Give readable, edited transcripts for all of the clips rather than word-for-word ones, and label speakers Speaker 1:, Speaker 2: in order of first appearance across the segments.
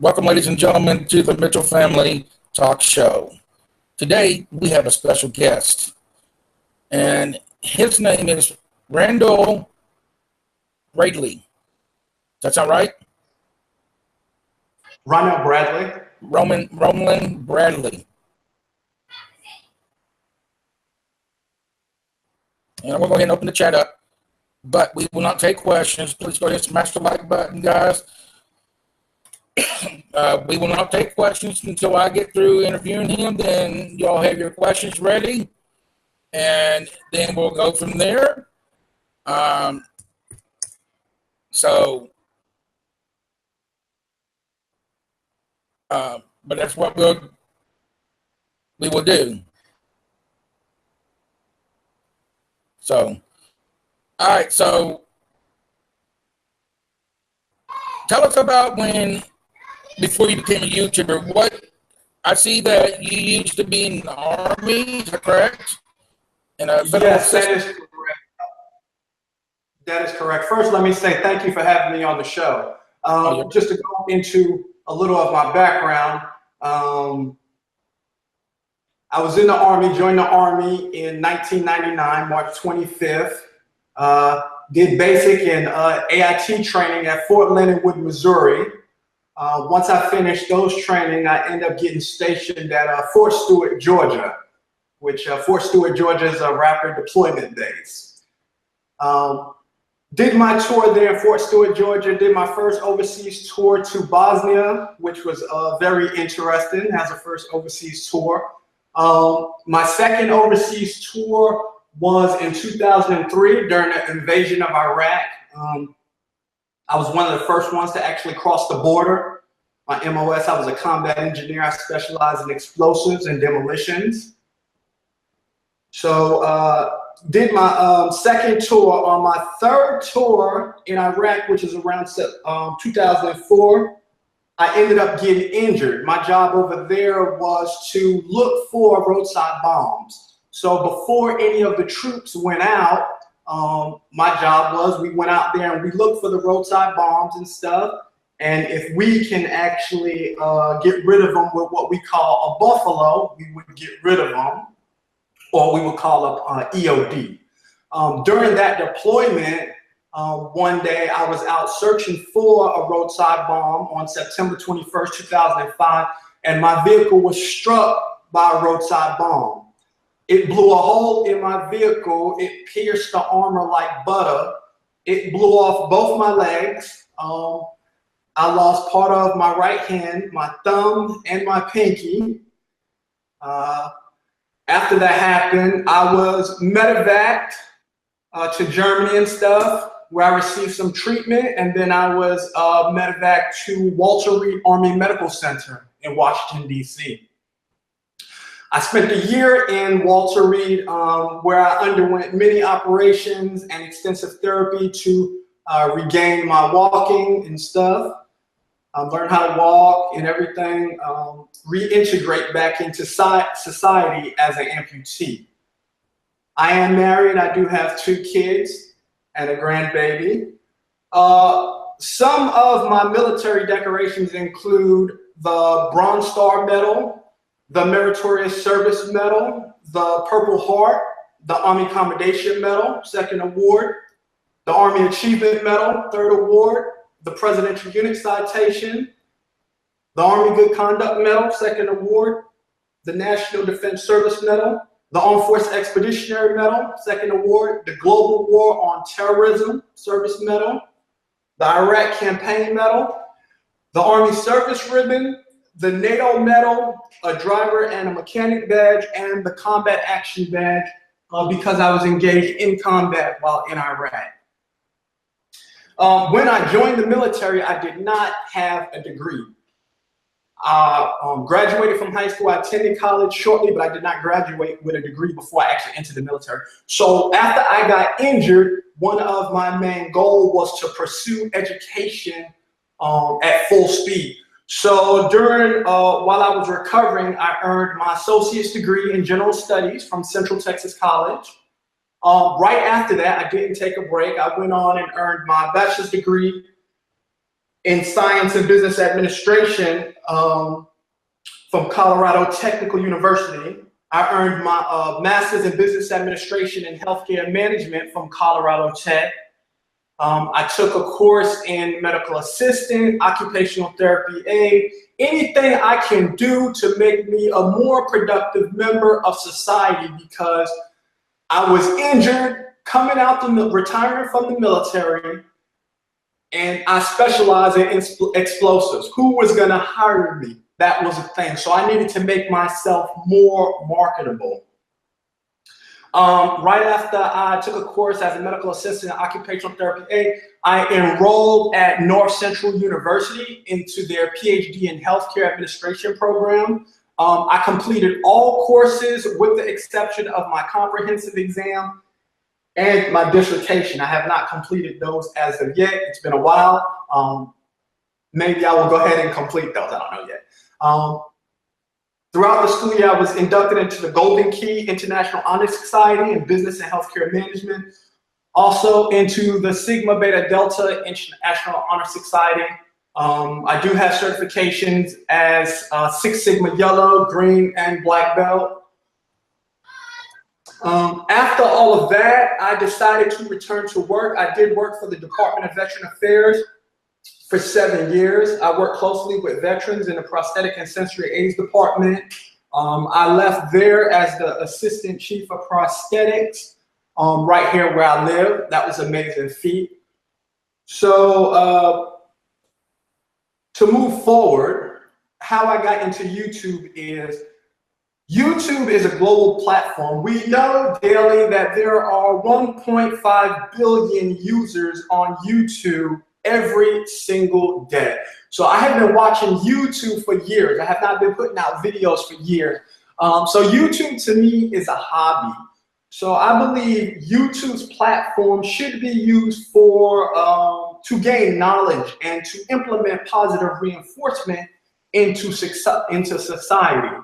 Speaker 1: Welcome, ladies and gentlemen, to the Mitchell Family Talk Show. Today, we have a special guest, and his name is Ronell Bradley. Does that sound right?
Speaker 2: Ronell Bradley.
Speaker 1: Ronell Bradley. And I'm going to go ahead and open the chat up, but we will not take questions. Please go ahead and smash the like button, guys. We will not take questions until I get through interviewing him. Then y'all have your questions ready, and then we'll go from there. But that's what we will do. So, all right. So, tell us about before you became a YouTuber. What I see that you used to be in the Army. Is that correct?
Speaker 2: Yes, that is correct. That is correct. First, let me say thank you for having me on the show. Just to go into a little of my background, I was in the Army, joined the Army in 1999, March 25th. Did basic and AIT training at Fort Leonard Wood, Missouri. Once I finished those training, I ended up getting stationed at Fort Stewart, Georgia, which Fort Stewart, Georgia is a rapid deployment base. Did my tour there in Fort Stewart, Georgia, did my first overseas tour to Bosnia, which was very interesting as a first overseas tour. My second overseas tour was in 2003 during the invasion of Iraq. I was one of the first ones to actually cross the border. My MOS, I was a combat engineer. I specialized in explosives and demolitions. So did my second tour. On my third tour in Iraq, which is around 2004, I ended up getting injured. My job over there was to look for roadside bombs. So before any of the troops went out, my job was we went out there and we looked for the roadside bombs and stuff. And if we can actually get rid of them with what we call a buffalo, we would get rid of them, or we would call up EOD. During that deployment, one day I was out searching for a roadside bomb on September 21st, 2005, and my vehicle was struck by a roadside bomb. It blew a hole in my vehicle. It pierced the armor like butter. It blew off both my legs. I lost part of my right hand, my thumb, and my pinky. After that happened, I was medevaced to Germany and stuff, where I received some treatment, and then I was medevaced to Walter Reed Army Medical Center in Washington, D.C. I spent a year in Walter Reed where I underwent many operations and extensive therapy to regain my walking and stuff, learn how to walk and everything, reintegrate back into society as an amputee. I am married. I do have 2 kids and a grandbaby. Some of my military decorations include the Bronze Star Medal, the Meritorious Service Medal, the Purple Heart, the Army Commendation Medal, 2nd award, the Army Achievement Medal, 3rd award, the Presidential Unit Citation, the Army Good Conduct Medal, 2nd award, the National Defense Service Medal, the Armed Forces Expeditionary Medal, 2nd award, the Global War on Terrorism Service Medal, the Iraq Campaign Medal, the Army Service Ribbon, the NATO Medal, a driver and a mechanic badge, and the Combat Action Badge because I was engaged in combat while in Iraq. When I joined the military, I did not have a degree. I graduated from high school. I attended college shortly, but I did not graduate with a degree before I actually entered the military. So after I got injured, one of my main goals was to pursue education at full speed. So during, while I was recovering, I earned my associate's degree in general studies from Central Texas College. Right after that, I didn't take a break. I went on and earned my bachelor's degree in Science and Business Administration from Colorado Technical University. I earned my Master's in Business Administration and Healthcare Management from Colorado Tech. I took a course in medical assistant, occupational therapy aid, anything I can do to make me a more productive member of society, because I was injured coming out retiring from the military, and I specialize in explosives. Who was gonna hire me? That was a thing. So I needed to make myself more marketable. Right after I took a course as a medical assistant in occupational therapy aid, I enrolled at North Central University into their PhD in healthcare administration program. I completed all courses with the exception of my comprehensive exam and my dissertation. I have not completed those as of yet. It's been a while. Maybe I will go ahead and complete those. I don't know yet. Throughout the school year, I was inducted into the Golden Key International Honor Society in Business and Healthcare Management. Also into the Sigma Beta Delta International Honor Society. I do have certifications as Six Sigma Yellow, Green, and Black Belt. After all of that, I decided to return to work. I did work for the Department of Veteran Affairs for 7 years. I worked closely with veterans in the prosthetic and sensory aids department. I left there as the assistant chief of prosthetics right here where I live. That was an amazing feat. So to move forward, how I got into YouTube is a global platform. We know daily that there are 1.5 billion users on YouTube every single day. So I have been watching YouTube for years. I have not been putting out videos for years. So YouTube to me is a hobby. So I believe YouTube's platform should be used for to gain knowledge and to implement positive reinforcement into society.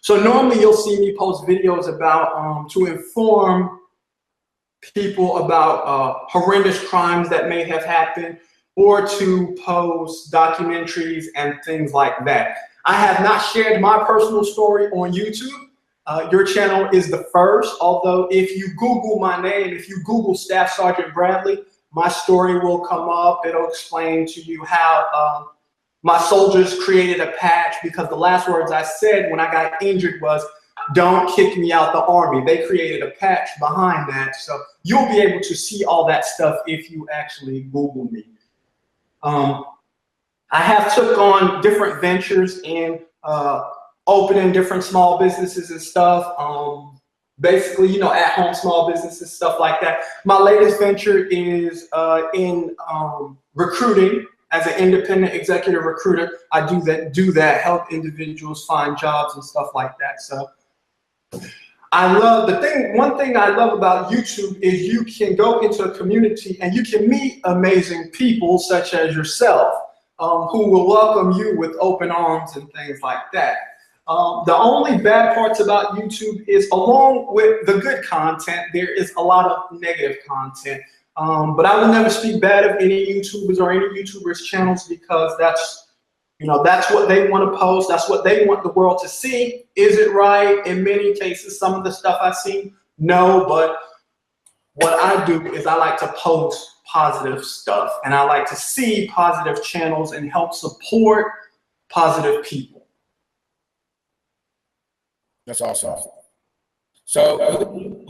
Speaker 2: So normally you'll see me post videos about to inform people about horrendous crimes that may have happened, or to post documentaries and things like that. I have not shared my personal story on YouTube. Your channel is the first, although if you Google my name, if you Google Staff Sergeant Bradley, my story will come up. It'll explain to you how my soldiers created a patch, because the last words I said when I got injured was, "Don't kick me out the Army." They created a patch behind that. So you'll be able to see all that stuff if you actually Google me. I have took on different ventures in opening different small businesses and stuff. Basically, you know, at-home small businesses, stuff like that. My latest venture is in recruiting. As an independent executive recruiter, I do that, help individuals find jobs and stuff like that. So I love one thing I love about YouTube is you can go into a community and you can meet amazing people such as yourself, who will welcome you with open arms and things like that. The only bad parts about YouTube is, along with the good content, there is a lot of negative content. But I will never speak bad of any YouTubers or any YouTubers' channels, because that's what they want to post. That's what they want the world to see. Is it right? In many cases, some of the stuff I see, no. But what I do is I like to post positive stuff, and I like to see positive channels and help support positive people.
Speaker 1: That's awesome. So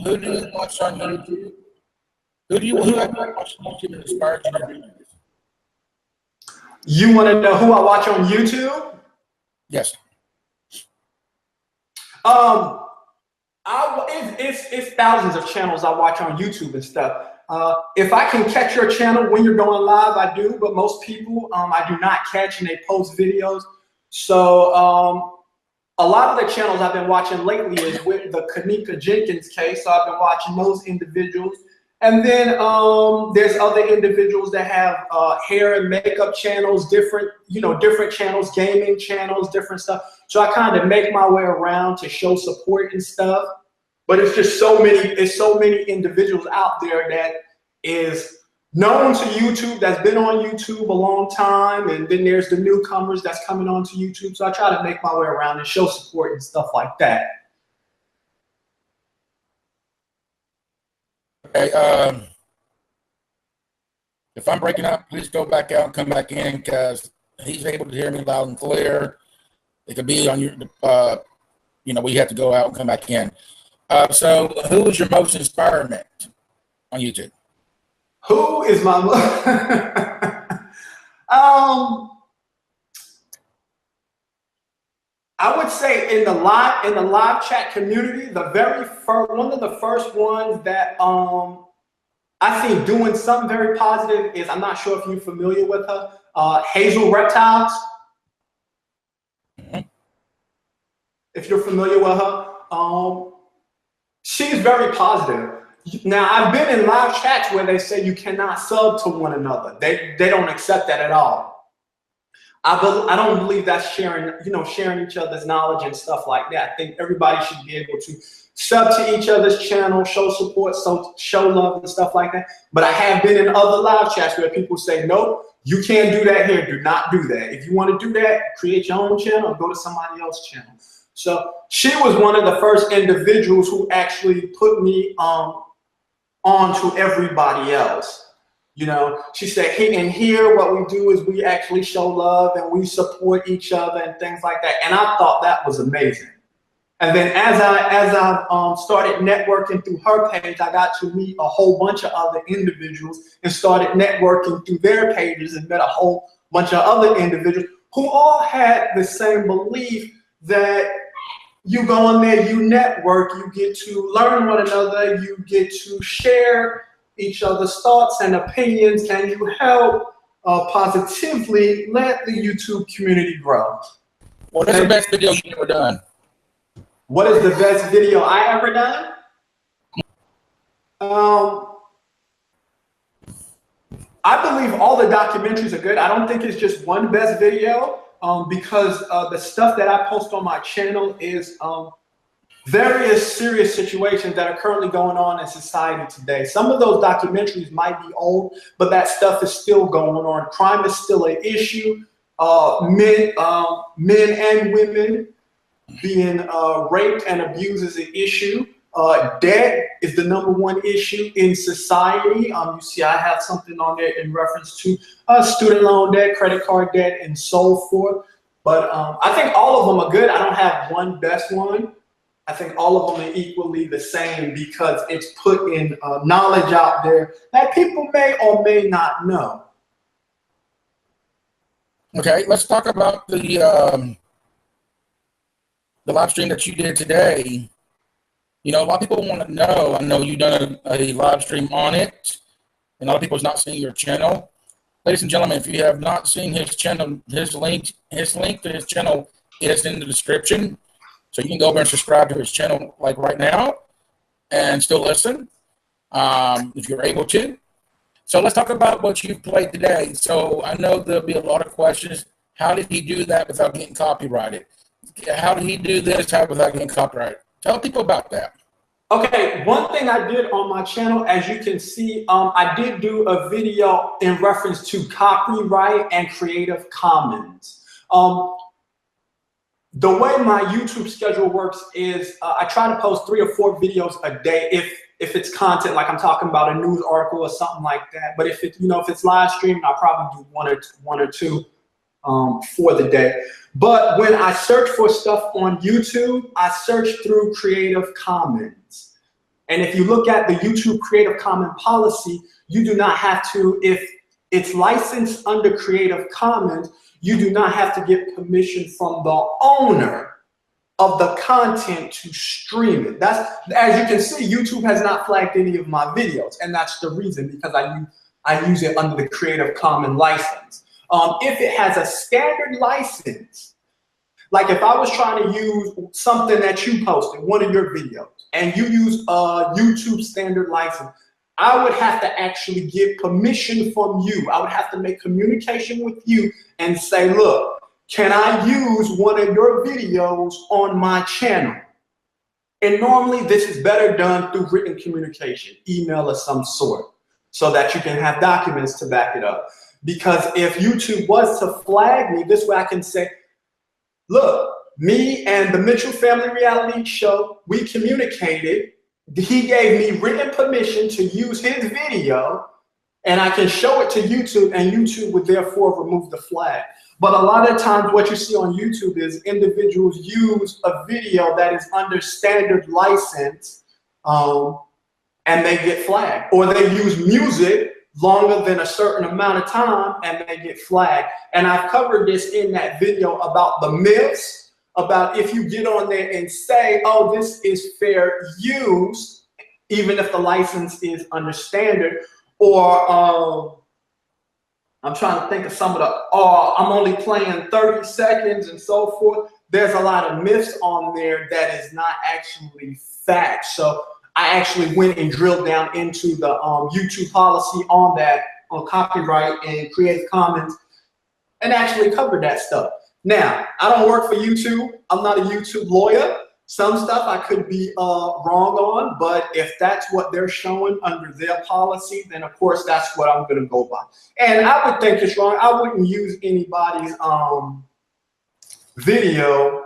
Speaker 1: who do you watch on YouTube? Who have you watched on YouTube that inspired you to do this?
Speaker 2: You want to know who I watch on YouTube?
Speaker 1: Yes.
Speaker 2: It's thousands of channels I watch on YouTube and stuff. If I can catch your channel when you're going live, I do. But most people, I do not catch, and they post videos. So a lot of the channels I've been watching lately is with the Kanika Jenkins case. So I've been watching those individuals. And then there's other individuals that have hair and makeup channels, different channels, gaming channels, different stuff. So I kind of make my way around to show support and stuff. But it's just so many individuals out there that is known to YouTube, that's been on YouTube a long time, and then there's the newcomers that's coming onto YouTube. So I try to make my way around and show support and stuff like that.
Speaker 1: Okay, if I'm breaking up, please go back out and come back in, because he's able to hear me loud and clear. It could be on your, you know, we have to go out and come back in. So who was your most inspirement on YouTube?
Speaker 2: Who is my I would say in the live chat community, the very first one of the first ones that I see doing something very positive is, I'm not sure if you're familiar with her, Hazel Reptiles. If you're familiar with her, she's very positive. Now, I've been in live chats where they say you cannot sub to one another. They don't accept that at all. I don't believe that's sharing, you know, sharing each other's knowledge and stuff like that. I think everybody should be able to sub to each other's channel, show support, show love and stuff like that. But I have been in other live chats where people say, nope, you can't do that here. Do not do that. If you want to do that, create your own channel or go to somebody else's channel. So she was one of the first individuals who actually put me on to everybody else. You know, she said, and here what we do is we actually show love and we support each other and things like that. And I thought that was amazing. And then as I started networking through her page, I got to meet a whole bunch of other individuals and started networking through their pages and met a whole bunch of other individuals who all had the same belief that you go on there, you network, you get to learn one another, you get to share each other's thoughts and opinions, and you help positively let the YouTube community grow.
Speaker 1: What is the best video you've ever done?
Speaker 2: What is the best video I ever done? I believe all the documentaries are good. I don't think it's just one best video. Because the stuff that I post on my channel is various serious situations that are currently going on in society today. Some of those documentaries might be old, but that stuff is still going on. Crime is still an issue. Men and women being raped and abused is an issue. Debt is the #1 issue in society. You see, I have something on there in reference to student loan debt, credit card debt, and so forth. But I think all of them are good. I don't have one best one. I think all of them are equally the same because it's putting knowledge out there that people may or may not know.
Speaker 1: Okay, let's talk about the live stream that you did today. You know, a lot of people want to know. I know you've done a live stream on it, and a lot of people have not seen your channel. Ladies and gentlemen, if you have not seen his channel, his link to his channel is in the description. So you can go over and subscribe to his channel like right now and still listen if you're able to. So let's talk about what you've played today. So I know there'll be a lot of questions. How did he do that without getting copyrighted? How did he do this without getting copyrighted? Tell people about that. Okay,
Speaker 2: one thing I did on my channel, as you can see, I did do a video in reference to copyright and Creative Commons. The way my YouTube schedule works is I try to post 3 or 4 videos a day if it's content, like I'm talking about a news article or something like that. But if it's live streaming, I'll probably do one or two for the day. But when I search for stuff on YouTube, I search through Creative Commons. And if you look at the YouTube Creative Commons policy, you do not have to, if it's licensed under Creative Commons, you do not have to get permission from the owner of the content to stream it. That's, as you can see, YouTube has not flagged any of my videos, and that's the reason, because I use it under the Creative Commons license. If it has a standard license, like if I was trying to use something that you posted, one of your videos, and you use a YouTube standard license, I would have to actually get permission from you. I would have to make communication with you and say, look, can I use one of your videos on my channel? And normally this is better done through written communication, email of some sort. so that you can have documents to back it up. Because if YouTube was to flag me, this way I can say, look, me and the Mitchell Family Reality Show, we communicated. He gave me written permission to use his video, and I can show it to YouTube, and YouTube would therefore remove the flag. But a lot of times what you see on YouTube is individuals use a video that is under standard license, and they get flagged. Or they use music longer than a certain amount of time and they get flagged. And I've covered this in that video about the myths, about if you get on there and say, oh, this is fair use, even if the license is under standard, or I'm trying to think of some of the, I'm only playing 30 seconds and so forth. There's a lot of myths on there that is not actually fact. So I actually went and drilled down into the YouTube policy on that, on copyright and Creative Commons, and actually covered that stuff. Now, I don't work for YouTube. I'm not a YouTube lawyer. Some stuff I could be wrong on, but if that's what they're showing under their policy, then of course that's what I'm gonna go by. And I would think it's wrong. I wouldn't use anybody's video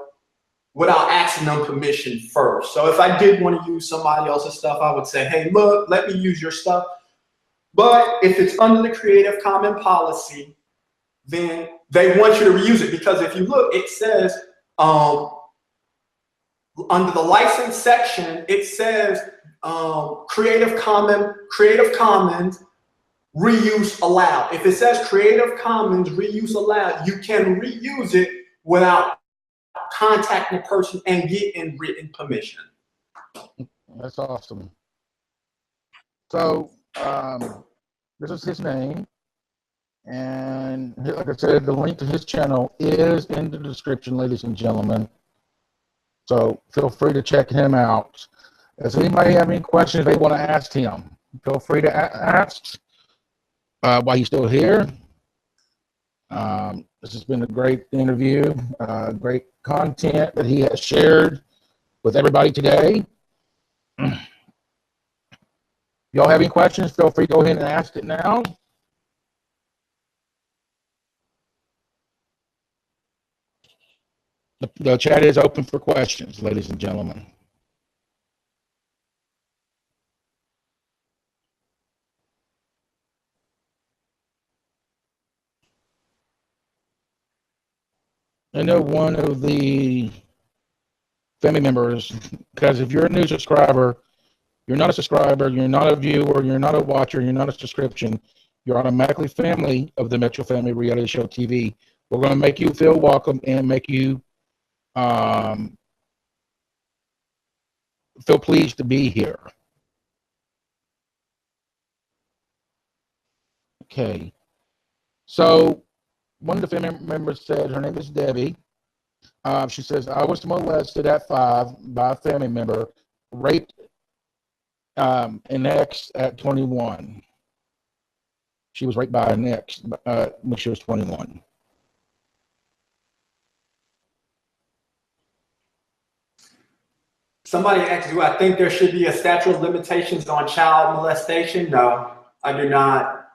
Speaker 2: without asking them permission first. So if I did want to use somebody else's stuff, I would say, hey, look, let me use your stuff. But if it's under the Creative Commons policy, then they want you to reuse it. Because if you look, it says, under the license section, it says Creative Commons reuse allowed. If it says Creative Commons reuse allowed, you can reuse it without contacting the person and getting written permission.
Speaker 1: That's awesome. So this is his name, and like I said, the link to his channel is in the description, ladies and gentlemen. So feel free to check him out. Does anybody have any questions they want to ask him? Feel free to ask while he's still here. This has been a great interview, great content that he has shared with everybody today. Y'all have any questions? Feel free to go ahead and ask it now. The chat is open for questions, ladies and gentlemen. I know one of the family members, because if you're a new subscriber, you're not a subscriber, you're not a viewer, you're not a watcher, you're not a subscription, you're automatically family of the Metro Family Reality Show TV. We're going to make you feel welcome and make you feel pleased to be here. Okay. So one of the family members said, her name is Debbie. She says, I was molested at 5 by a family member, raped an ex at 21. She was raped by an ex when she was 21.
Speaker 2: Somebody asked, do I think there should be a statute of limitations on child molestation? No, I do not.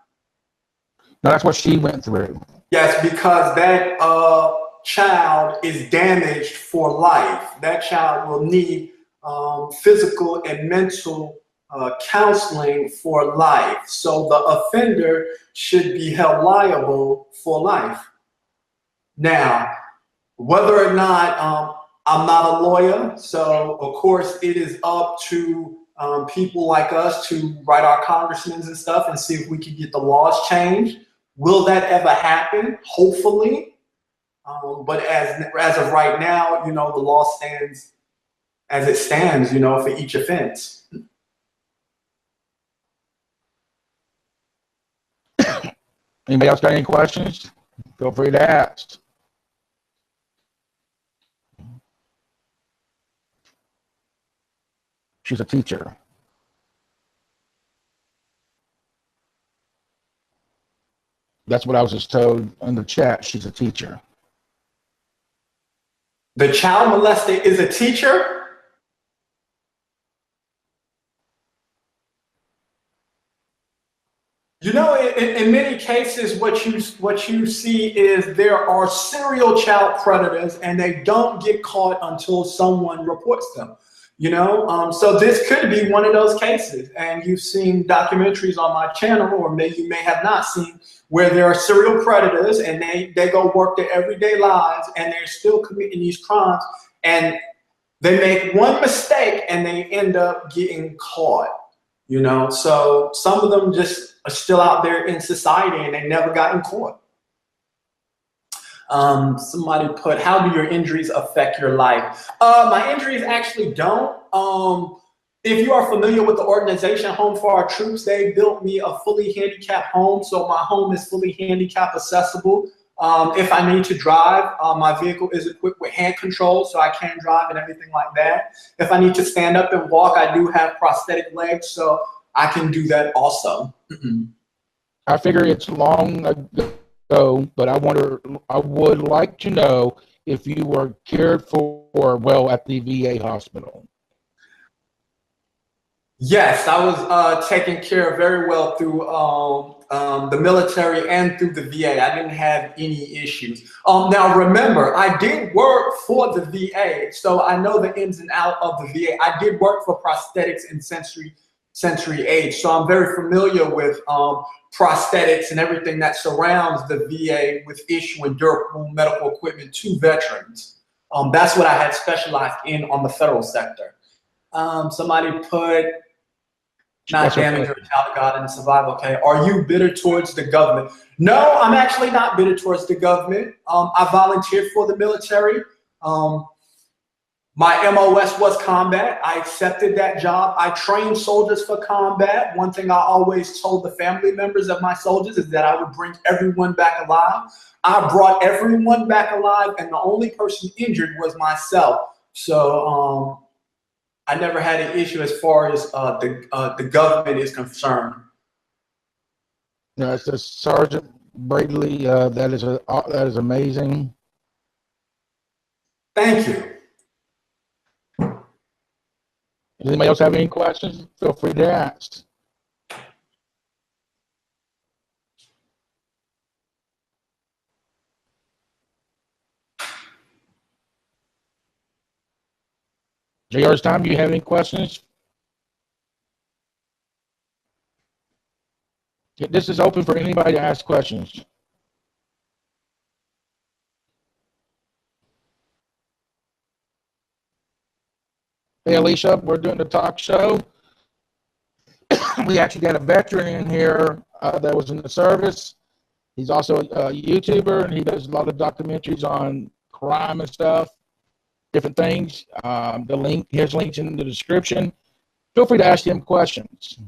Speaker 1: No, that's what she went through.
Speaker 2: Yes, because that child is damaged for life. That child will need physical and mental counseling for life. So the offender should be held liable for life. Now, whether or not, I'm not a lawyer, so of course it is up to people like us to write our congressmen and stuff and see if we can get the laws changed. Will that ever happen? Hopefully. But as of right now, you know, the law stands as it stands, you know, for each offense.
Speaker 1: Anybody else got any questions? Feel free to ask. She's a teacher. That's what I was just told in the chat. She's a teacher.
Speaker 2: The child molester is a teacher? You know, in many cases, what you see is there are serial child predators, and they don't get caught until someone reports them. You know, so this could be one of those cases. And you've seen documentaries on my channel, or maybe you may have not seen, where there are serial predators, and they go work their everyday lives, and they're still committing these crimes, and they make one mistake, and they end up getting caught. You know, so some of them just are still out there in society, and they never gotten caught. Somebody put, how do your injuries affect your life? My injuries actually don't. If you are familiar with the organization Home for Our Troops, they built me a fully handicapped home. So my home is fully handicap accessible. If I need to drive, my vehicle is equipped with hand controls, so I can drive and everything like that. If I need to stand up and walk, I do have prosthetic legs, so I can do that also.
Speaker 1: I figure it's long ago, but I would like to know if you were cared for well at the VA hospital.
Speaker 2: Yes, I was taken care of very well through the military and through the VA. I didn't have any issues. Now remember, I did work for the VA, so I know the ins and outs of the VA. I did work for prosthetics and sensory aids, so I'm very familiar with prosthetics and everything that surrounds the VA with issuing durable medical equipment to veterans. That's what I had specialized in on the federal sector. Somebody put, not damage or child of God and survive. Okay. Are you bitter towards the government? No, I'm actually not bitter towards the government. I volunteered for the military. My MOS was combat. I accepted that job. I trained soldiers for combat. One thing I always told the family members of my soldiers is that I would bring everyone back alive. I brought everyone back alive, and the only person injured was myself. So, I never had an issue as far as the government is concerned.
Speaker 1: No, it's just Sergeant Bradley. That is amazing.
Speaker 2: Thank you.
Speaker 1: Does anybody else have any questions? Feel free to ask. JR's time, do you have any questions? This is open for anybody to ask questions. Hey, Alicia, we're doing the talk show. We actually got a veteran in here that was in the service. He's also a YouTuber, and he does a lot of documentaries on crime and stuff. Different things. His link's in the description. Feel free to ask him questions.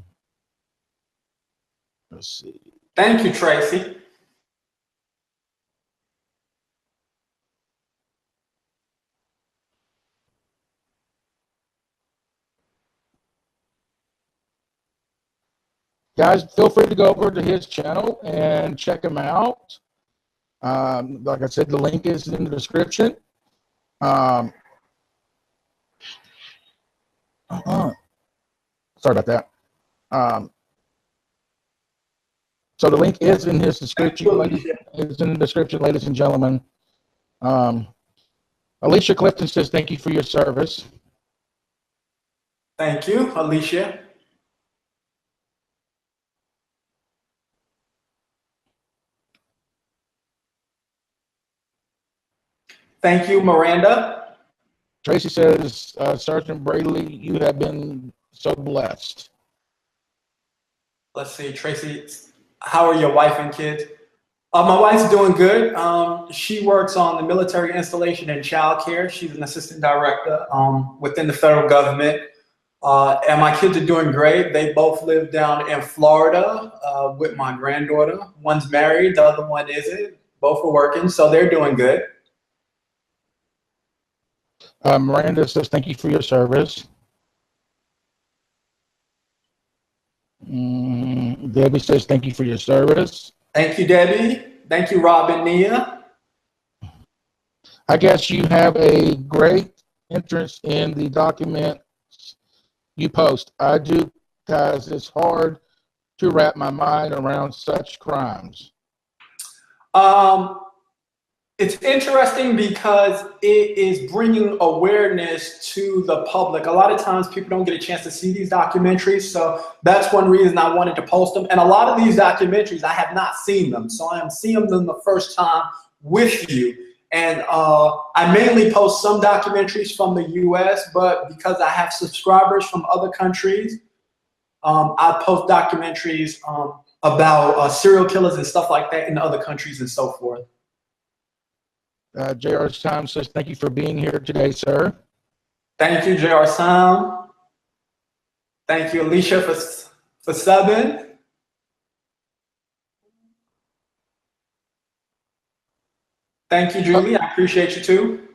Speaker 1: Let's see.
Speaker 2: Thank you, Tracy.
Speaker 1: Guys, feel free to go over to his channel and check him out. Like I said, the link is in the description. Sorry about that. So the link is in his description. It's in the description, ladies and gentlemen. Alicia Clifton says, thank you for your service.
Speaker 2: Thank you, Alicia. Thank you, Miranda.
Speaker 1: Tracy says, Sergeant Bradley, you have been so blessed.
Speaker 2: Let's see, Tracy, how are your wife and kids? My wife's doing good. She works on the military installation and child care. She's an assistant director within the federal government. And my kids are doing great. They both live down in Florida with my granddaughter. One's married, the other one isn't. Both are working, so they're doing good.
Speaker 1: Miranda says, thank you for your service. Debbie says, thank you for your service.
Speaker 2: Thank you, Debbie. Thank you, Rob and Nia.
Speaker 1: I guess you have a great interest in the documents you post. I do, guys. It's hard to wrap my mind around such crimes?
Speaker 2: It's interesting because it is bringing awareness to the public. A lot of times people don't get a chance to see these documentaries, so that's one reason I wanted to post them. And a lot of these documentaries, I have not seen them, so I am seeing them the first time with you. And I mainly post some documentaries from the US, but because I have subscribers from other countries, I post documentaries about serial killers and stuff like that in other countries and so forth.
Speaker 1: J.R. Sam says, thank you for being here today, sir.
Speaker 2: Thank you, J.R. Sam. Thank you, Alicia, for subbing. Thank you, Julie. I appreciate you too.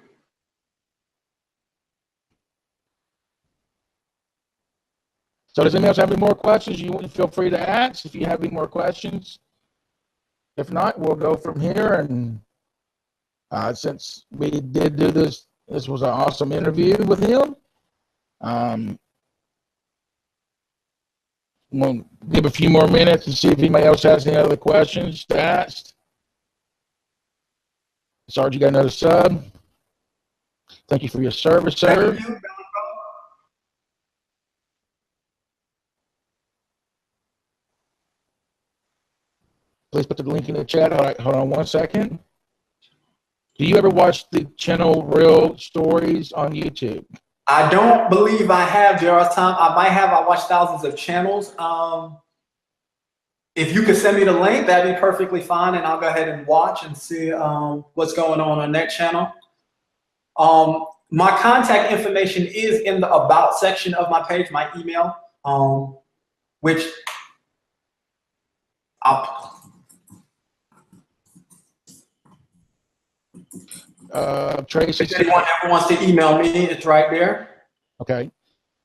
Speaker 1: So does anyone else have any more questions? You feel free to ask if you have any more questions. If not, we'll go from here. And since we did do this, this was an awesome interview with him. We'll give a few more minutes and see if anybody else has any other questions to ask. Sarge, you got another sub. Thank you for your service, sir.
Speaker 2: Thank you.
Speaker 1: Please put the link in the chat. All right, hold on one second. Do you ever watch the channel Real Stories on YouTube?
Speaker 2: I don't believe I have, J.R. Time. I might have. I watch thousands of channels. If you could send me the link, that'd be perfectly fine, and I'll go ahead and watch and see what's going on that channel. My contact information is in the About section of my page, my email, which
Speaker 1: Tracy,
Speaker 2: if anyone ever wants to email me, it's right there.
Speaker 1: Okay.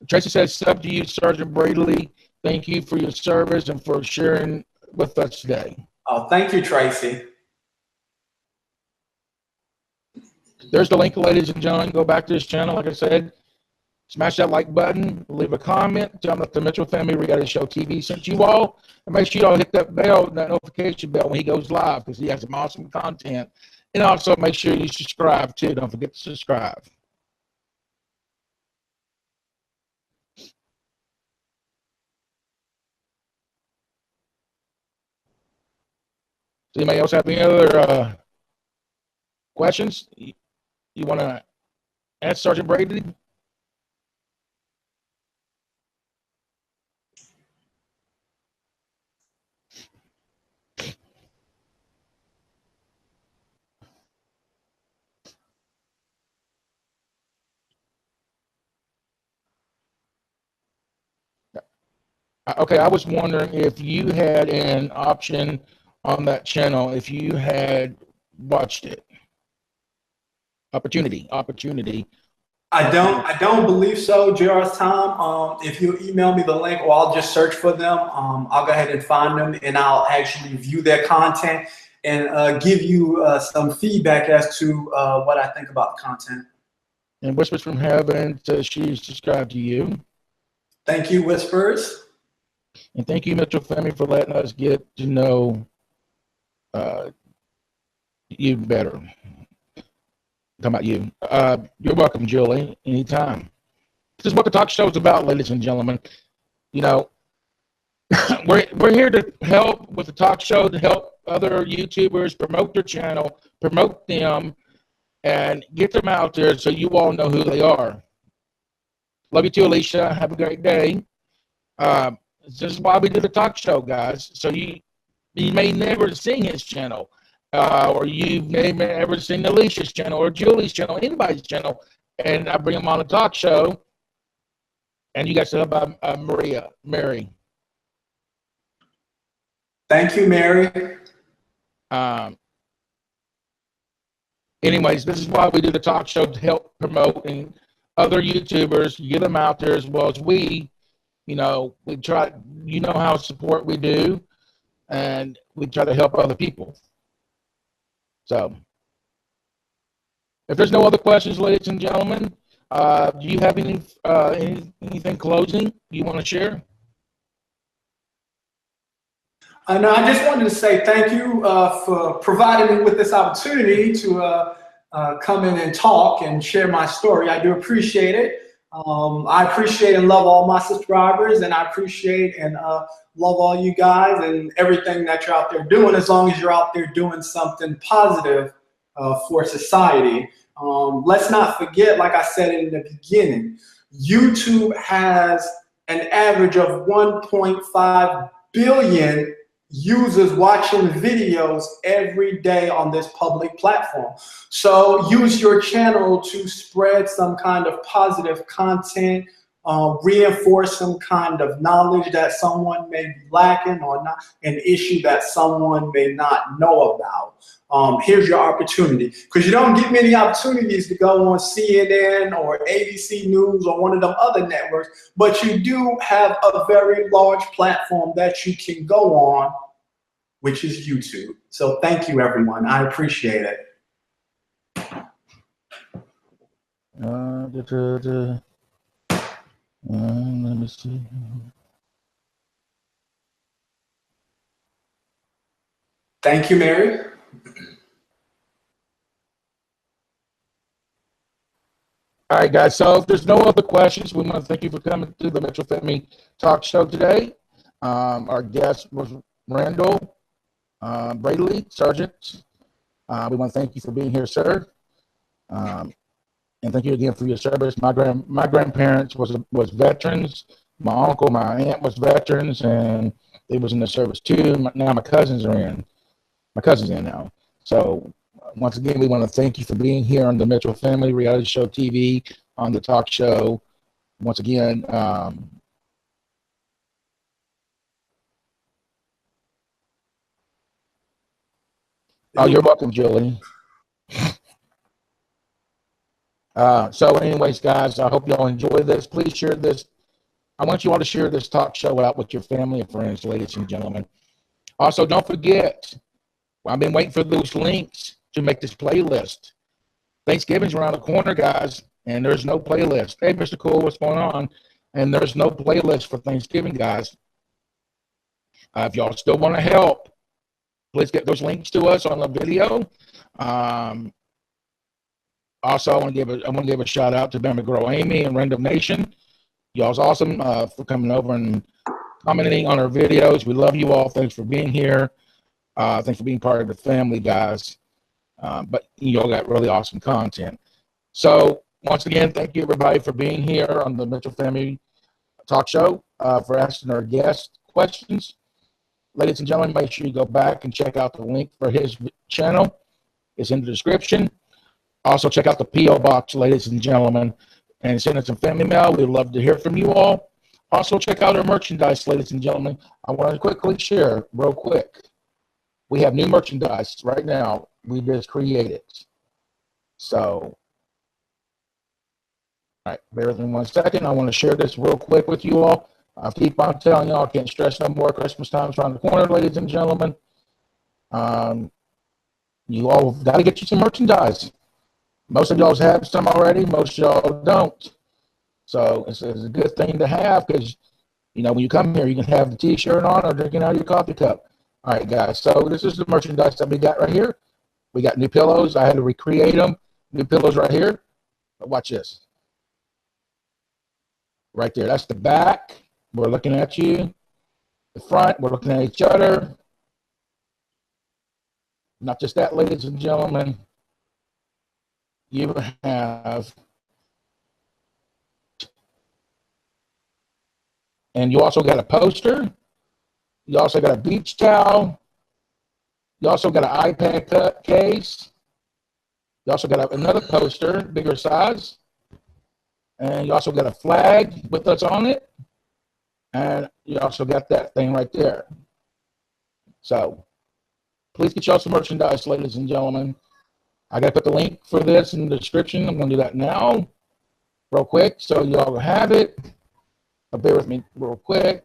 Speaker 1: Tracy says, sub to you, Sergeant Bradley. Thank you for your service and for sharing with us today.
Speaker 2: Oh, thank you, Tracy.
Speaker 1: There's the link, ladies and gentlemen. Go back to this channel. Like I said, smash that like button, leave a comment, tell them that the Mitchell Family Reality Show TV sent you all, and make sure you all hit that bell, that notification bell when he goes live, because he has some awesome content. And also make sure you subscribe too. Don't forget to subscribe. Does anybody else have any other questions you want to ask Sergeant Bradley? Okay, I was wondering if you had an option on that channel, if you had watched it. Opportunity.
Speaker 2: I don't believe so, JR's time. If you email me the link, or I'll just search for them, I'll go ahead and find them, and I'll actually view their content and give you some feedback as to what I think about the content.
Speaker 1: And Whispers from Heaven says she's subscribed to you.
Speaker 2: Thank you, Whispers.
Speaker 1: And thank you, Mitchell Family, for letting us get to know you better. Talking about you. You're welcome, Julie, anytime. This is what the talk show is about, ladies and gentlemen. You know, we're here to help with the talk show, to help other YouTubers promote their channel, promote them, and get them out there so you all know who they are. Love you too, Alicia. Have a great day. This is why we do the talk show, guys. So you may never seen his channel, or you may never seen Alicia's channel or Julie's channel, anybody's channel, and I bring them on a talk show, and you guys know about Mary.
Speaker 2: Thank you, Mary.
Speaker 1: Anyways, this is why we do the talk show, to help promote and other YouTubers, get them out there as well as we. You know, we try, you know how support we do, and we try to help other people. So, if there's no other questions, ladies and gentlemen, do you have anything closing you want to share?
Speaker 2: And I just wanted to say thank you for providing me with this opportunity to come in and talk and share my story. I do appreciate it. I appreciate and love all my subscribers, and I appreciate and love all you guys and everything that you're out there doing, as long as you're out there doing something positive for society. Let's not forget, like I said in the beginning, YouTube has an average of 1.5 billion users watching videos every day on this public platform. So use your channel to spread some kind of positive content, reinforce some kind of knowledge that someone may be lacking, or not an issue that someone may not know about. Here's your opportunity, because you don't get many opportunities to go on CNN or ABC News or one of them other networks, but you do have a very large platform that you can go on, which is YouTube. So thank you, everyone. I appreciate it.
Speaker 1: Let me see.
Speaker 2: Thank you, Mary.
Speaker 1: All right, guys. So if there's no other questions, we want to thank you for coming to the Metro Family Talk Show today. Our guest was Ronell Bradley, Sergeant. We want to thank you for being here, sir. And thank you again for your service. My grandparents was veterans. My uncle, my aunt was veterans, and they was in the service too. Now my cousins are in. My cousin's in now. So once again, we want to thank you for being here on the Metro Family Reality Show TV, on the talk show. Once again, oh, you're welcome, Julie. So anyways, guys, I hope you all enjoy this. Please share this. I want you all to share this talk show out with your family and friends, ladies and gentlemen. Also, don't forget, I've been waiting for those links to make this playlist. Thanksgiving's around the corner, guys, and there's no playlist. Hey, Mr. Cool, what's going on? And there's no playlist for Thanksgiving, guys. If y'all still want to help, please get those links to us on the video. Also, I want to give a shout out to Bama Girl Amy and Random Nation. Y'all's awesome for coming over and commenting on our videos. We love you all. Thanks for being here. Thanks for being part of the family, guys. But you all got really awesome content. So once again, thank you everybody for being here on the Metro Family Talk Show, for asking our guests questions. Ladies and gentlemen, make sure you go back and check out the link for his channel. It's in the description. Also, check out the P.O. Box, ladies and gentlemen, and send us some family mail. We'd love to hear from you all. Also, check out our merchandise, ladies and gentlemen. I want to quickly share, real quick. We have new merchandise right now. We just created. So, all right, bear with me 1 second. I want to share this real quick with you all. I keep on telling y'all, I can't stress no more. Christmas time's around the corner, ladies and gentlemen. You all got to get you some merchandise. Most of y'all have some already. Most of y'all don't. So it's a good thing to have, because, you know, when you come here, you can have the T-shirt on or drinking out of your coffee cup. All right, guys. So this is the merchandise that we got right here. We got new pillows. I had to recreate them. New pillows right here. But watch this. Right there. That's the back. We're looking at you. The front. We're looking at each other. Not just that, ladies and gentlemen. You have, and you also got a poster. You also got a beach towel. You also got an iPad case. You also got another poster, bigger size. And you also got a flag with us on it. And you also got that thing right there. So please get y'all some merchandise, ladies and gentlemen. I got to put the link for this in the description. I'm going to do that now, real quick, so y'all have it. Bear with me real quick.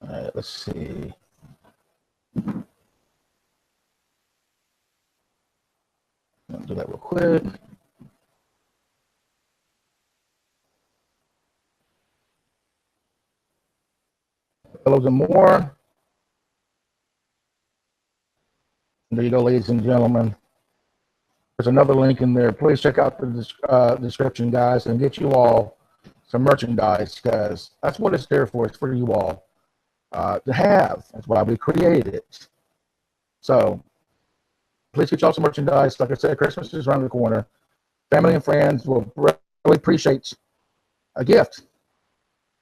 Speaker 1: All right, let's see. Do that real quick. Fellows and more. There you go, ladies and gentlemen. There's another link in there. Please check out the description, guys, and get you all some merchandise, because that's what it's there for. It's for you all to have. That's why we created it. So please get y'all some merchandise. Like I said, Christmas is around the corner. Family and friends will really appreciate a gift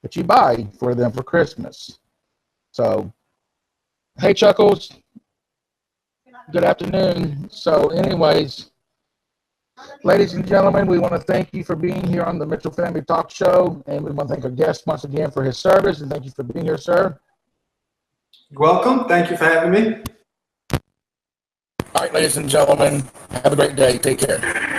Speaker 1: that you buy for them for Christmas. So, hey, Chuckles. Good afternoon. So, anyways, ladies and gentlemen, we want to thank you for being here on the Mitchell Family Talk Show, and we want to thank our guest once again for his service, and thank you for being here, sir.
Speaker 2: You're welcome. Thank you for having me.
Speaker 1: All right, ladies and gentlemen, have a great day. Take care.